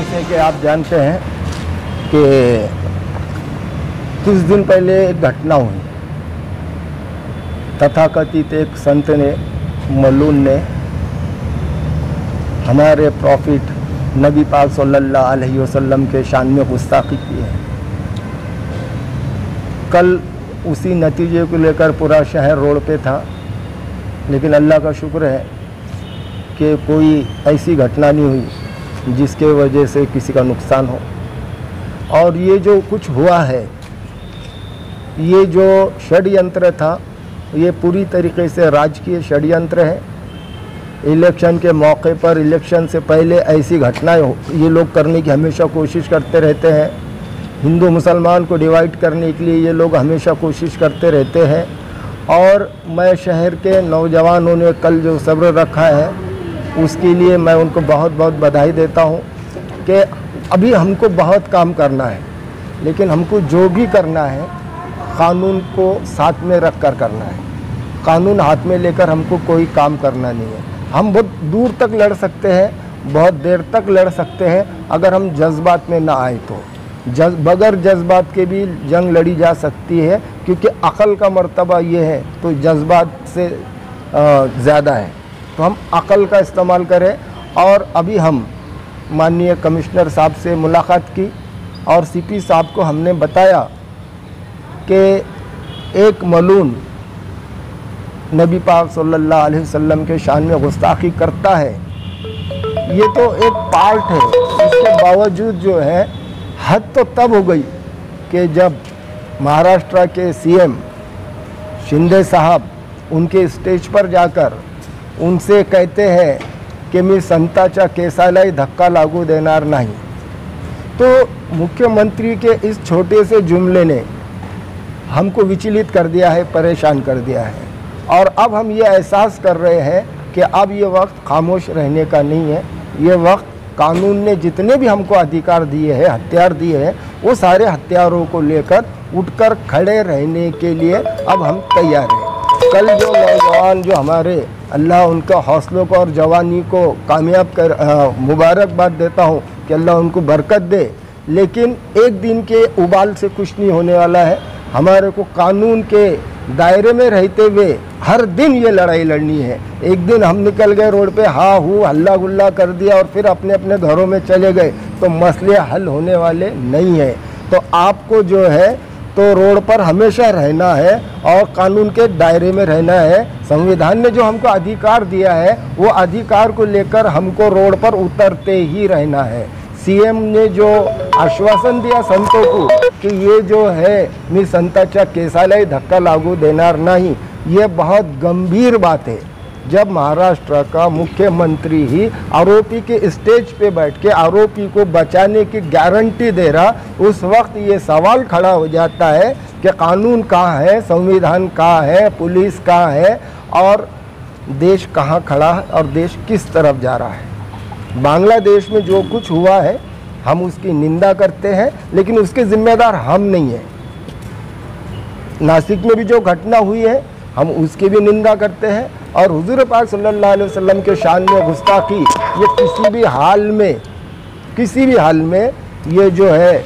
जैसे कि आप जानते हैं कि कुछ दिन पहले एक घटना हुई। तथाकथित एक संत ने, मलून ने, हमारे प्रॉफिट नबी पाक सल्लल्लाहु अलैहि वसल्लम के शान में गुस्ताखी की है। कल उसी नतीजे को लेकर पूरा शहर रोड पे था, लेकिन अल्लाह का शुक्र है कि कोई ऐसी घटना नहीं हुई जिसके वजह से किसी का नुकसान हो। और ये जो कुछ हुआ है, ये जो षड्यंत्र था, ये पूरी तरीके से राजकीय षड्यंत्र है। इलेक्शन के मौके पर, इलेक्शन से पहले ऐसी घटनाएं ये लोग करने की हमेशा कोशिश करते रहते हैं। हिंदू मुसलमान को डिवाइड करने के लिए ये लोग हमेशा कोशिश करते रहते हैं। और मैं शहर के नौजवानों ने कल जो सब्र रखा है, उसके लिए मैं उनको बहुत बहुत बधाई देता हूँ कि अभी हमको बहुत काम करना है, लेकिन हमको जो भी करना है कानून को साथ में रख कर करना है। कानून हाथ में लेकर हमको कोई काम करना नहीं है। हम बहुत दूर तक लड़ सकते हैं, बहुत देर तक लड़ सकते हैं, अगर हम जज्बात में ना आए तो। बगैर जज्बात के भी जंग लड़ी जा सकती है, क्योंकि अक़ल का मर्तबा ये है तो जज्बात से ज़्यादा है। तो हम अक़ल का इस्तेमाल करें। और अभी हम माननीय कमिश्नर साहब से मुलाकात की और सीपी साहब को हमने बताया कि एक मलून नबी पाक सल्लल्लाहु अलैहि वसल्लम के शान में गुस्ताखी करता है, ये तो एक पार्ट है। इसके बावजूद जो है हद तो तब हो गई कि जब महाराष्ट्र के सीएम शिंदे साहब उनके स्टेज पर जाकर उनसे कहते हैं कि मी संताच्या केसालाही धक्का लागू देणार नहीं। तो मुख्यमंत्री के इस छोटे से जुमले ने हमको विचलित कर दिया है, परेशान कर दिया है। और अब हम ये एहसास कर रहे हैं कि अब ये वक्त खामोश रहने का नहीं है। ये वक्त कानून ने जितने भी हमको अधिकार दिए हैं, हथियार दिए हैं, वो सारे हथियारों को लेकर उठकर खड़े रहने के लिए अब हम तैयार हैं। कल जो नौजवान जो हमारे, अल्लाह उनका हौसलों को और जवानी को कामयाब कर, मुबारकबाद देता हूँ कि अल्लाह उनको बरकत दे। लेकिन एक दिन के उबाल से कुछ नहीं होने वाला है। हमारे को कानून के दायरे में रहते हुए हर दिन ये लड़ाई लड़नी है। एक दिन हम निकल गए रोड पे, हा हू हल्ला गुल्ला कर दिया और फिर अपने अपने घरों में चले गए, तो मसले हल होने वाले नहीं हैं। तो आपको जो है तो रोड पर हमेशा रहना है और कानून के दायरे में रहना है। संविधान ने जो हमको अधिकार दिया है, वो अधिकार को लेकर हमको रोड पर उतरते ही रहना है। सीएम ने जो आश्वासन दिया संतों को कि ये जो है मी संताच्या केसालाही धक्का लागू देणार नहीं, ये बहुत गंभीर बात है। जब महाराष्ट्र का मुख्यमंत्री ही आरोपी के स्टेज पे बैठ के आरोपी को बचाने की गारंटी दे रहा, उस वक्त ये सवाल खड़ा हो जाता है कि कानून कहाँ है, संविधान कहाँ है, पुलिस कहाँ है और देश कहाँ खड़ा है और देश किस तरफ जा रहा है। बांग्लादेश में जो कुछ हुआ है हम उसकी निंदा करते हैं, लेकिन उसके जिम्मेदार हम नहीं हैं। नासिक में भी जो घटना हुई है हम उसकी भी निंदा करते हैं। और हुजूर पाक सल्लल्लाहु अलैहि वसल्लम के शान में गुस्ताखी ये किसी भी हाल में ये जो है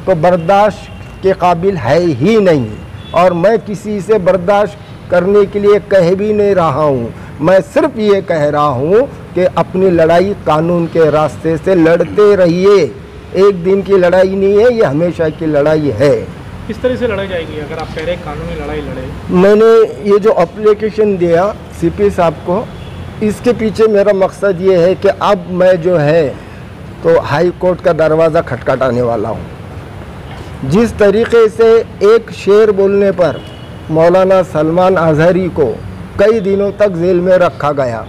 तो बर्दाश्त के काबिल है ही नहीं। और मैं किसी से बर्दाश्त करने के लिए कह भी नहीं रहा हूँ। मैं सिर्फ ये कह रहा हूँ कि अपनी लड़ाई कानून के रास्ते से लड़ते रहिए। एक दिन की लड़ाई नहीं है, ये हमेशा की लड़ाई है। किस तरह से लड़ाई जाएगी अगर आप कह रहे हैं कानूनी लड़ाई लड़े? मैंने ये जो एप्लीकेशन दिया सीपी साहब को, इसके पीछे मेरा मकसद ये है कि अब मैं जो है तो हाई कोर्ट का दरवाज़ा खटखटाने वाला हूँ। जिस तरीके से एक शेर बोलने पर मौलाना सलमान अजहरी को कई दिनों तक जेल में रखा गया,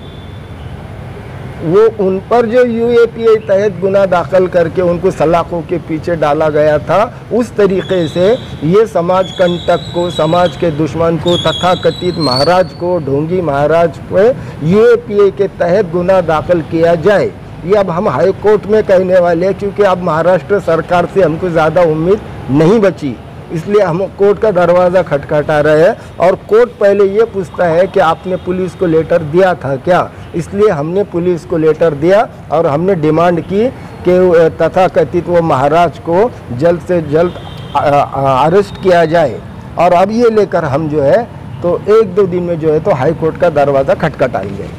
वो उन पर जो यूएपीए तहत गुनाह दाखिल करके उनको सलाखों के पीछे डाला गया था, उस तरीके से ये समाज कंटक को, समाज के दुश्मन को, तथाकथित महाराज को, ढोंगी महाराज पे यूएपीए के तहत गुनाह दाखिल किया जाए। ये अब हम हाई कोर्ट में कहने वाले हैं, क्योंकि अब महाराष्ट्र सरकार से हमको ज़्यादा उम्मीद नहीं बची, इसलिए हम कोर्ट का दरवाज़ा खटखटा रहे हैं। और कोर्ट पहले ये पूछता है कि आपने पुलिस को लेटर दिया था क्या, इसलिए हमने पुलिस को लेटर दिया और हमने डिमांड की कि तथाकथित वो महाराज को जल्द से जल्द अरेस्ट किया जाए। और अब ये लेकर हम जो है तो 1-2 दिन में जो है तो हाई कोर्ट का दरवाज़ा खटखटाएंगे।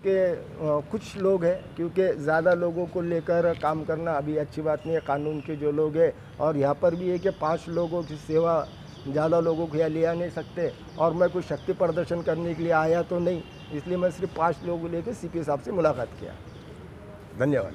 कि कुछ लोग हैं, क्योंकि ज़्यादा लोगों को लेकर काम करना अभी अच्छी बात नहीं है। कानून के जो लोग हैं, और यहाँ पर भी है कि 5 लोगों की सेवा ज़्यादा लोगों को यहाँ ले आ नहीं सकते, और मैं कोई शक्ति प्रदर्शन करने के लिए आया तो नहीं, इसलिए मैं सिर्फ 5 लोगों को लेकर CP साहब से मुलाकात किया। धन्यवाद।